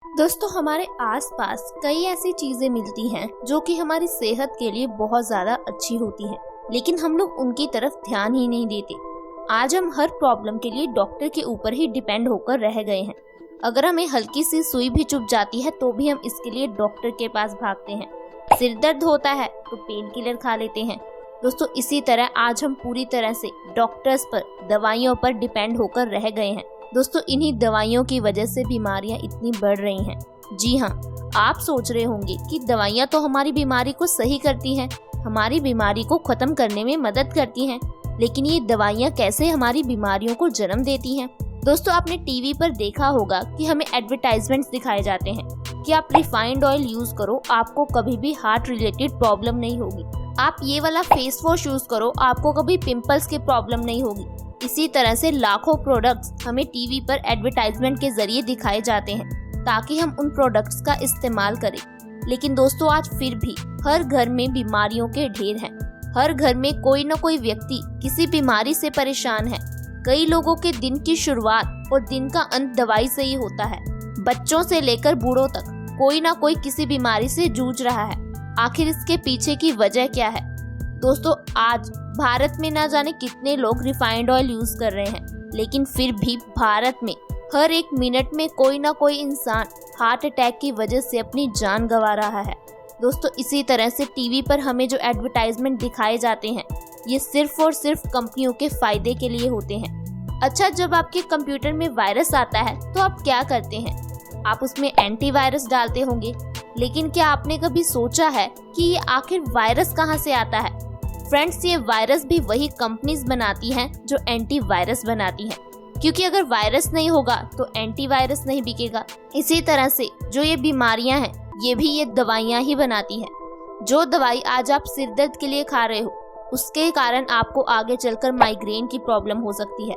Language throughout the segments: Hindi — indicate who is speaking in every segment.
Speaker 1: दोस्तों, हमारे आसपास कई ऐसी चीजें मिलती हैं जो कि हमारी सेहत के लिए बहुत ज्यादा अच्छी होती हैं, लेकिन हम लोग उनकी तरफ ध्यान ही नहीं देते। आज हम हर प्रॉब्लम के लिए डॉक्टर के ऊपर ही डिपेंड होकर रह गए हैं। अगर हमें हल्की सी सुई भी चुभ जाती है तो भी हम इसके लिए डॉक्टर के पास भागते हैं। सिर दर्द होता है तो पेन किलर खा लेते हैं। दोस्तों, इसी तरह आज हम पूरी तरह से डॉक्टर्स पर, दवाइयों पर डिपेंड होकर रह गए हैं। दोस्तों, इन्हीं दवाइयों की वजह से बीमारियां इतनी बढ़ रही हैं। जी हाँ, आप सोच रहे होंगे कि दवाइयां तो हमारी बीमारी को सही करती हैं, हमारी बीमारी को खत्म करने में मदद करती हैं, लेकिन ये दवाइयां कैसे हमारी बीमारियों को जन्म देती हैं। दोस्तों, आपने टीवी पर देखा होगा कि हमें एडवर्टाइजमेंट्स दिखाए जाते हैं कि आप रिफाइंड ऑयल यूज करो, आपको कभी भी हार्ट रिलेटेड प्रॉब्लम नहीं होगी। आप ये वाला फेस वॉश यूज करो, आपको कभी पिंपल्स की प्रॉब्लम नहीं होगी। इसी तरह से लाखों प्रोडक्ट्स हमें टीवी पर एडवर्टाइजमेंट के जरिए दिखाए जाते हैं ताकि हम उन प्रोडक्ट्स का इस्तेमाल करें। लेकिन दोस्तों, आज फिर भी हर घर में बीमारियों के ढेर हैं। हर घर में कोई न कोई व्यक्ति किसी बीमारी से परेशान है। कई लोगों के दिन की शुरुआत और दिन का अंत दवाई से ही होता है। बच्चों से लेकर बूढ़ों तक कोई ना कोई किसी बीमारी से जूझ रहा है। आखिर इसके पीछे की वजह क्या है? दोस्तों, आज भारत में ना जाने कितने लोग रिफाइंड ऑयल यूज कर रहे हैं, लेकिन फिर भी भारत में हर एक मिनट में कोई ना कोई इंसान हार्ट अटैक की वजह से अपनी जान गंवा रहा है। दोस्तों, इसी तरह से टीवी पर हमें जो एडवर्टाइजमेंट दिखाए जाते हैं, ये सिर्फ और सिर्फ कंपनियों के फायदे के लिए होते हैं। अच्छा, जब आपके कंप्यूटर में वायरस आता है तो आप क्या करते हैं? आप उसमें एंटीवायरस डालते होंगे, लेकिन क्या आपने कभी सोचा है कि ये आखिर वायरस कहाँ से आता है? फ्रेंड्स, ये वायरस भी वही कंपनीज बनाती हैं जो एंटीवायरस बनाती हैं, क्योंकि अगर वायरस नहीं होगा तो एंटीवायरस नहीं बिकेगा। इसी तरह से जो ये बीमारियां हैं, ये भी ये दवाइयां ही बनाती हैं। जो दवाई आज आप सिर दर्द के लिए खा रहे हो, उसके कारण आपको आगे चलकर माइग्रेन की प्रॉब्लम हो सकती है।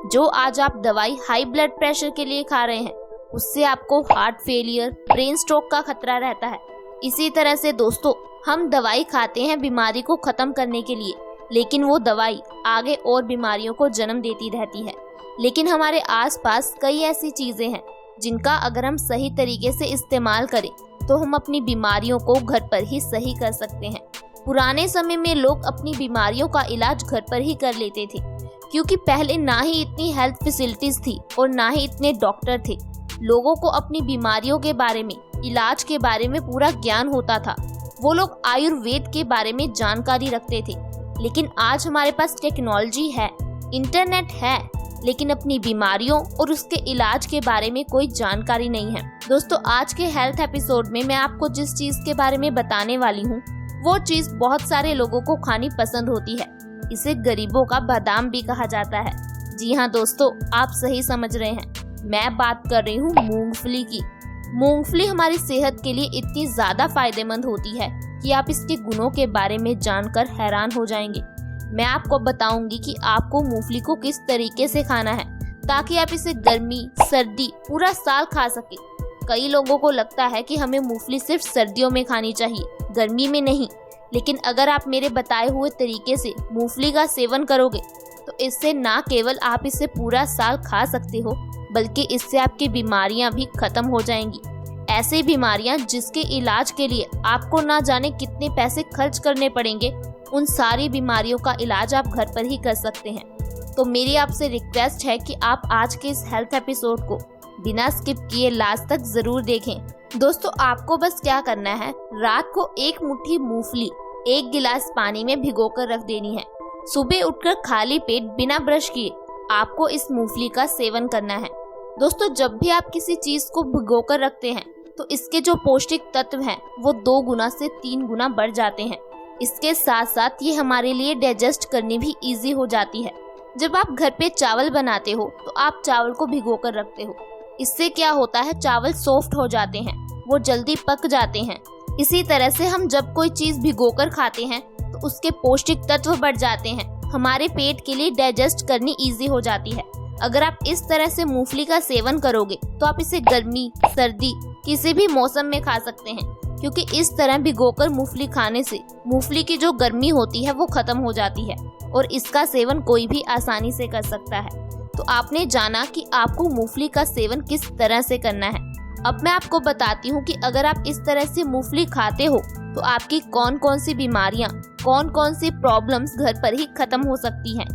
Speaker 1: जो आज आप दवाई हाई ब्लड प्रेशर के लिए खा रहे हैं, उससे आपको हार्ट फेलियर, ब्रेन स्ट्रोक का खतरा रहता है। इसी तरह से दोस्तों, हम दवाई खाते हैं बीमारी को खत्म करने के लिए, लेकिन वो दवाई आगे और बीमारियों को जन्म देती रहती है। लेकिन हमारे आसपास कई ऐसी चीजें हैं जिनका अगर हम सही तरीके से इस्तेमाल करें तो हम अपनी बीमारियों को घर पर ही सही कर सकते हैं। पुराने समय में लोग अपनी बीमारियों का इलाज घर पर ही कर लेते थे, क्योंकि पहले ना ही इतनी हेल्थ फैसिलिटीज थी और ना ही इतने डॉक्टर थे। लोगों को अपनी बीमारियों के बारे में, इलाज के बारे में पूरा ज्ञान होता था। वो लोग आयुर्वेद के बारे में जानकारी रखते थे। लेकिन आज हमारे पास टेक्नोलॉजी है, इंटरनेट है, लेकिन अपनी बीमारियों और उसके इलाज के बारे में कोई जानकारी नहीं है। दोस्तों, आज के हेल्थ एपिसोड में मैं आपको जिस चीज के बारे में बताने वाली हूँ, वो चीज बहुत सारे लोगों को खानी पसंद होती है। इसे गरीबों का बादाम भी कहा जाता है। जी हाँ दोस्तों, आप सही समझ रहे हैं। मैं बात कर रही हूँ मूंगफली की। मूंगफली हमारी सेहत के लिए इतनी ज्यादा फायदेमंद होती है कि आप इसके गुणों के बारे में जानकर हैरान हो जाएंगे। मैं आपको बताऊंगी कि आपको मूंगफली को किस तरीके से खाना है ताकि आप इसे गर्मी, सर्दी पूरा साल खा सके। कई लोगों को लगता है कि हमें मूंगफली सिर्फ सर्दियों में खानी चाहिए, गर्मी में नहीं। लेकिन अगर आप मेरे बताए हुए तरीके से मूंगफली का सेवन करोगे तो इससे ना केवल आप इसे पूरा साल खा सकते हो, बल्कि इससे आपकी बीमारियां भी खत्म हो जाएंगी। ऐसी बीमारियां जिसके इलाज के लिए आपको ना जाने कितने पैसे खर्च करने पड़ेंगे, उन सारी बीमारियों का इलाज आप घर पर ही कर सकते हैं। तो मेरी आपसे रिक्वेस्ट है कि आप आज के इस हेल्थ एपिसोड को बिना स्किप किए लास्ट तक जरूर देखें। दोस्तों, आपको बस क्या करना है, रात को एक मुट्ठी मूंगफली 1 गिलास पानी में भिगोकर रख देनी है। सुबह उठकर खाली पेट बिना ब्रश किए आपको इस मूंगफली का सेवन करना है। दोस्तों, जब भी आप किसी चीज को भिगोकर रखते हैं तो इसके जो पौष्टिक तत्व हैं वो 2 गुना से 3 गुना बढ़ जाते हैं। इसके साथ साथ ये हमारे लिए डाइजेस्ट करनी भी इजी हो जाती है। जब आप घर पे चावल बनाते हो तो आप चावल को भिगोकर रखते हो। इससे क्या होता है, चावल सॉफ्ट हो जाते हैं, वो जल्दी पक जाते हैं। इसी तरह से हम जब कोई चीज भिगोकर खाते हैं तो उसके पौष्टिक तत्व बढ़ जाते हैं, हमारे पेट के लिए डाइजेस्ट करनी इजी हो जाती है। अगर आप इस तरह से मूंगफली का सेवन करोगे तो आप इसे गर्मी, सर्दी किसी भी मौसम में खा सकते हैं, क्योंकि इस तरह भिगोकर मूंगफली खाने से मूंगफली की जो गर्मी होती है वो खत्म हो जाती है और इसका सेवन कोई भी आसानी से कर सकता है। तो आपने जाना कि आपको मूंगफली का सेवन किस तरह से करना है। अब मैं आपको बताती हूँ कि अगर आप इस तरह से मूंगफली खाते हो तो आपकी कौन कौन सी बीमारियां, कौन कौन सी प्रॉब्लम्स घर पर ही खत्म हो सकती हैं।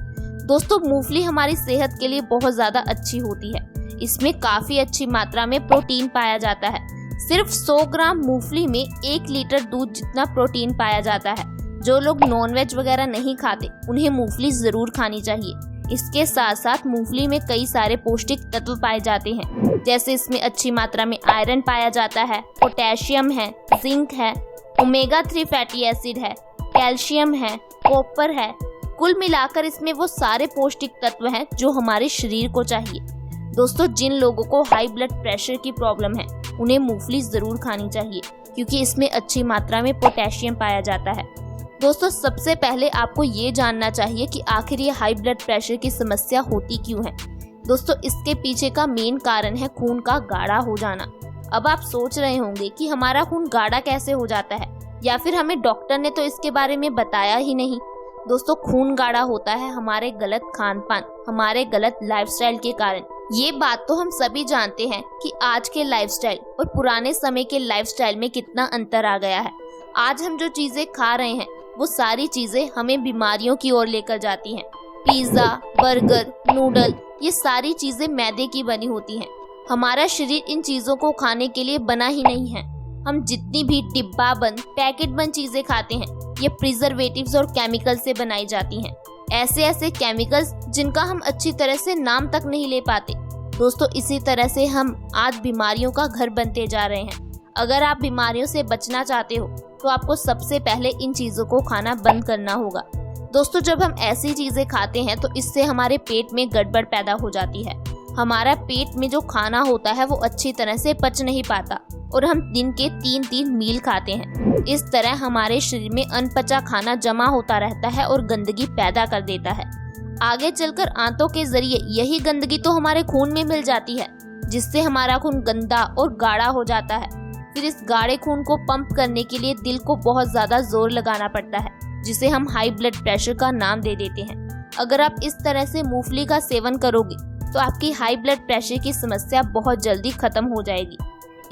Speaker 1: दोस्तों, मूंगफली हमारी सेहत के लिए बहुत ज़्यादा अच्छी होती है। इसमें काफ़ी अच्छी मात्रा में प्रोटीन पाया जाता है। सिर्फ 100 ग्राम मूंगफली में 1 लीटर दूध जितना प्रोटीन पाया जाता है। जो लोग नॉनवेज वगैरह नहीं खाते उन्हें मूंगफली ज़रूर खानी चाहिए। इसके साथ साथ मूंगफली में कई सारे पौष्टिक तत्व पाए जाते हैं, जैसे इसमें अच्छी मात्रा में आयरन पाया जाता है, पोटेशियम है, जिंक है, ओमेगा 3 फैटी एसिड है, कैल्शियम है, कॉपर है। कुल मिलाकर इसमें वो सारे पौष्टिक तत्व हैं जो हमारे शरीर को चाहिए। दोस्तों, जिन लोगों को हाई ब्लड प्रेशर की प्रॉब्लम है उन्हें मूंगफली ज़रूर खानी चाहिए, क्योंकि इसमें अच्छी मात्रा में पोटेशियम पाया जाता है। दोस्तों, सबसे पहले आपको ये जानना चाहिए कि आखिर ये हाई ब्लड प्रेशर की समस्या होती क्यों है। दोस्तों, इसके पीछे का मेन कारण है खून का गाढ़ा हो जाना। अब आप सोच रहे होंगे कि हमारा खून गाढ़ा कैसे हो जाता है, या फिर हमें डॉक्टर ने तो इसके बारे में बताया ही नहीं। दोस्तों, खून गाढ़ा होता है हमारे गलत खान पान, हमारे गलत लाइफस्टाइल के कारण। ये बात तो हम सभी जानते हैं कि आज के लाइफस्टाइल और पुराने समय के लाइफस्टाइल में कितना अंतर आ गया है। आज हम जो चीजें खा रहे हैं वो सारी चीजें हमें बीमारियों की ओर लेकर जाती हैं। पिज्जा, बर्गर, नूडल, ये सारी चीजें मैदे की बनी होती हैं। हमारा शरीर इन चीजों को खाने के लिए बना ही नहीं है। हम जितनी भी डिब्बा बंद, पैकेट बंद चीजें खाते हैं, ये प्रिजर्वेटिव्स और केमिकल से बनाई जाती हैं। ऐसे ऐसे केमिकल्स जिनका हम अच्छी तरह से नाम तक नहीं ले पाते। दोस्तों, इसी तरह से हम आज बीमारियों का घर बनते जा रहे हैं। अगर आप बीमारियों से बचना चाहते हो तो आपको सबसे पहले इन चीज़ों को खाना बंद करना होगा। दोस्तों, जब हम ऐसी चीज़ें खाते हैं तो इससे हमारे पेट में गड़बड़ पैदा हो जाती है। हमारा पेट में जो खाना होता है वो अच्छी तरह से पच नहीं पाता और हम दिन के 3-3 मील खाते हैं। इस तरह हमारे शरीर में अनपचा खाना जमा होता रहता है और गंदगी पैदा कर देता है। आगे चलकर आंतों के जरिए यही गंदगी तो हमारे खून में मिल जाती है, जिससे हमारा खून गंदा और गाढ़ा हो जाता है। फिर इस गाढ़े खून को पंप करने के लिए दिल को बहुत ज़्यादा जोर लगाना पड़ता है, जिसे हम हाई ब्लड प्रेशर का नाम दे देते हैं। अगर आप इस तरह से मूंगफली का सेवन करोगे तो आपकी हाई ब्लड प्रेशर की समस्या बहुत जल्दी खत्म हो जाएगी।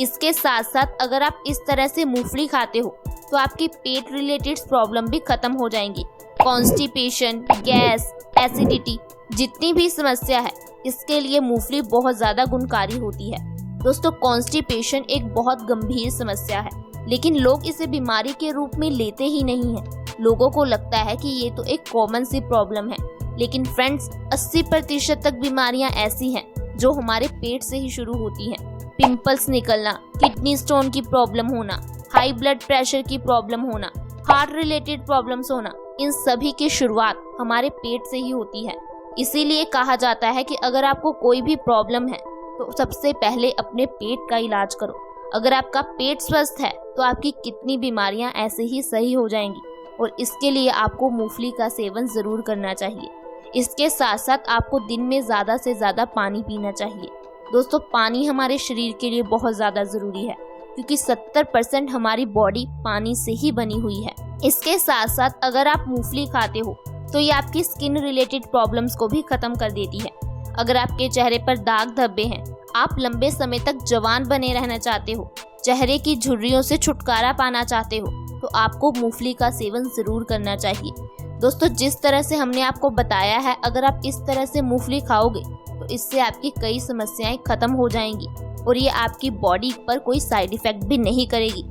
Speaker 1: इसके साथ साथ अगर आप इस तरह से मूंगफली खाते हो तो आपकी पेट रिलेटेड प्रॉब्लम भी खत्म हो जाएंगी। कॉन्स्टिपेशन, गैस, एसिडिटी, जितनी भी समस्या है, इसके लिए मूंगफली बहुत ज़्यादा गुणकारी होती है। दोस्तों, कॉन्स्टिपेशन एक बहुत गंभीर समस्या है, लेकिन लोग इसे बीमारी के रूप में लेते ही नहीं हैं। लोगों को लगता है कि ये तो एक कॉमन सी प्रॉब्लम है, लेकिन फ्रेंड्स, 80% तक बीमारियां ऐसी हैं जो हमारे पेट से ही शुरू होती हैं। पिंपल्स निकलना, किडनी स्टोन की प्रॉब्लम होना, हाई ब्लड प्रेशर की प्रॉब्लम होना, हार्ट रिलेटेड प्रॉब्लम्स होना, इन सभी की शुरुआत हमारे पेट से ही होती है। इसीलिए कहा जाता है कि अगर आपको कोई भी प्रॉब्लम है तो सबसे पहले अपने पेट का इलाज करो। अगर आपका पेट स्वस्थ है तो आपकी कितनी बीमारियां ऐसे ही सही हो जाएंगी, और इसके लिए आपको मूंगफली का सेवन ज़रूर करना चाहिए। इसके साथ साथ आपको दिन में ज़्यादा से ज़्यादा पानी पीना चाहिए। दोस्तों, पानी हमारे शरीर के लिए बहुत ज़्यादा ज़रूरी है, क्योंकि 70% हमारी बॉडी पानी से ही बनी हुई है। इसके साथ साथ अगर आप मूंगफली खाते हो तो ये आपकी स्किन रिलेटेड प्रॉब्लम्स को भी खत्म कर देती है। अगर आपके चेहरे पर दाग धब्बे हैं, आप लंबे समय तक जवान बने रहना चाहते हो, चेहरे की झुर्रियों से छुटकारा पाना चाहते हो, तो आपको मूंगफली का सेवन ज़रूर करना चाहिए। दोस्तों, जिस तरह से हमने आपको बताया है, अगर आप इस तरह से मूंगफली खाओगे तो इससे आपकी कई समस्याएं खत्म हो जाएंगी और ये आपकी बॉडी पर कोई साइड इफ़ेक्ट भी नहीं करेगी।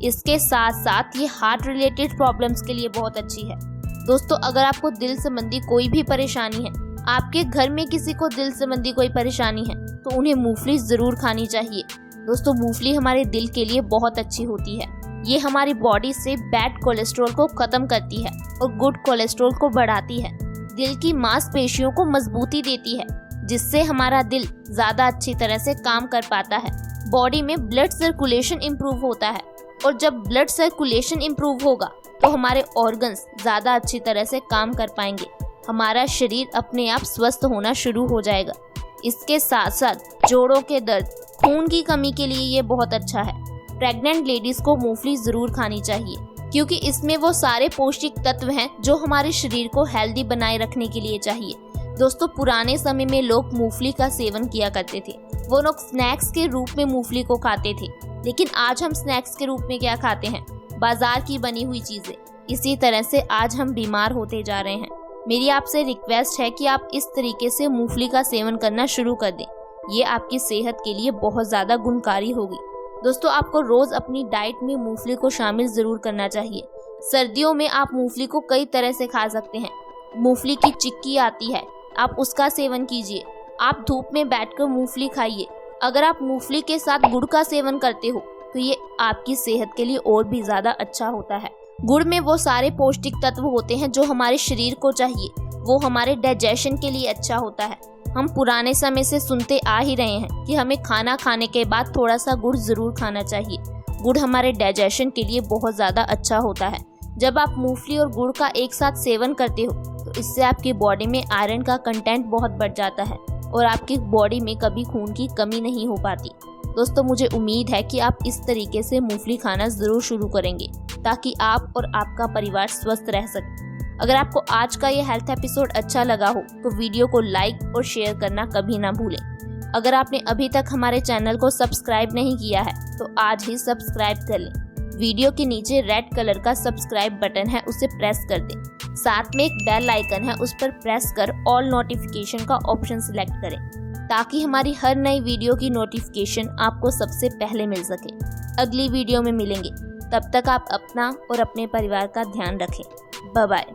Speaker 1: इसके साथ साथ ये हार्ट रिलेटेड प्रॉब्लम्स के लिए बहुत अच्छी है। दोस्तों, अगर आपको दिल संबंधी कोई भी परेशानी है, आपके घर में किसी को दिल संबंधी कोई परेशानी है, तो उन्हें मूंगफली ज़रूर खानी चाहिए। दोस्तों, मूंगफली हमारे दिल के लिए बहुत अच्छी होती है। ये हमारी बॉडी से बैड कोलेस्ट्रॉल को ख़त्म करती है और गुड कोलेस्ट्रॉल को बढ़ाती है। दिल की मांसपेशियों को मजबूती देती है, जिससे हमारा दिल ज़्यादा अच्छी तरह से काम कर पाता है। बॉडी में ब्लड सर्कुलेशन इम्प्रूव होता है, और जब ब्लड सर्कुलेशन इम्प्रूव होगा तो हमारे ऑर्गन्स ज़्यादा अच्छी तरह से काम कर पाएंगे। हमारा शरीर अपने आप स्वस्थ होना शुरू हो जाएगा। इसके साथ साथ जोड़ों के दर्द, खून की कमी के लिए ये बहुत अच्छा है। प्रेग्नेंट लेडीज़ को मूंगफली ज़रूर खानी चाहिए, क्योंकि इसमें वो सारे पौष्टिक तत्व हैं जो हमारे शरीर को हेल्दी बनाए रखने के लिए चाहिए। दोस्तों, पुराने समय में लोग मूंगफली का सेवन किया करते थे। वो लोग स्नैक्स के रूप में मूंगफली को खाते थे, लेकिन आज हम स्नैक्स के रूप में क्या खाते हैं? बाजार की बनी हुई चीजें। इसी तरह से आज हम बीमार होते जा रहे हैं। मेरी आपसे रिक्वेस्ट है कि आप इस तरीके से मूंगफली का सेवन करना शुरू कर दें। ये आपकी सेहत के लिए बहुत ज़्यादा गुणकारी होगी। दोस्तों, आपको रोज़ अपनी डाइट में मूंगफली को शामिल ज़रूर करना चाहिए। सर्दियों में आप मूंगफली को कई तरह से खा सकते हैं। मूंगफली की चिक्की आती है, आप उसका सेवन कीजिए। आप धूप में बैठकर मूंगफली खाइए। अगर आप मूंगफली के साथ गुड़ का सेवन करते हो तो ये आपकी सेहत के लिए और भी ज़्यादा अच्छा होता है। गुड़ में वो सारे पौष्टिक तत्व होते हैं जो हमारे शरीर को चाहिए। वो हमारे डाइजेशन के लिए अच्छा होता है। हम पुराने समय से सुनते आ ही रहे हैं कि हमें खाना खाने के बाद थोड़ा सा गुड़ ज़रूर खाना चाहिए। गुड़ हमारे डाइजेशन के लिए बहुत ज़्यादा अच्छा होता है। जब आप मूंगफली और गुड़ का एक साथ सेवन करते हो तो इससे आपकी बॉडी में आयरन का कंटेंट बहुत बढ़ जाता है और आपकी बॉडी में कभी खून की कमी नहीं हो पाती। दोस्तों, मुझे उम्मीद है कि आप इस तरीके से मूंगफली खाना ज़रूर शुरू करेंगे ताकि आप और आपका परिवार स्वस्थ रह सके। अगर आपको आज का ये हेल्थ एपिसोड अच्छा लगा हो तो वीडियो को लाइक और शेयर करना कभी ना भूलें। अगर आपने अभी तक हमारे चैनल को सब्सक्राइब नहीं किया है तो आज ही सब्सक्राइब कर लें। वीडियो के नीचे रेड कलर का सब्सक्राइब बटन है, उसे प्रेस कर दें। साथ में एक बेल आइकन है, उस पर प्रेस कर ऑल नोटिफिकेशन का ऑप्शन सिलेक्ट करें ताकि हमारी हर नई वीडियो की नोटिफिकेशन आपको सबसे पहले मिल सके। अगली वीडियो में मिलेंगे, तब तक आप अपना और अपने परिवार का ध्यान रखें। Bye bye.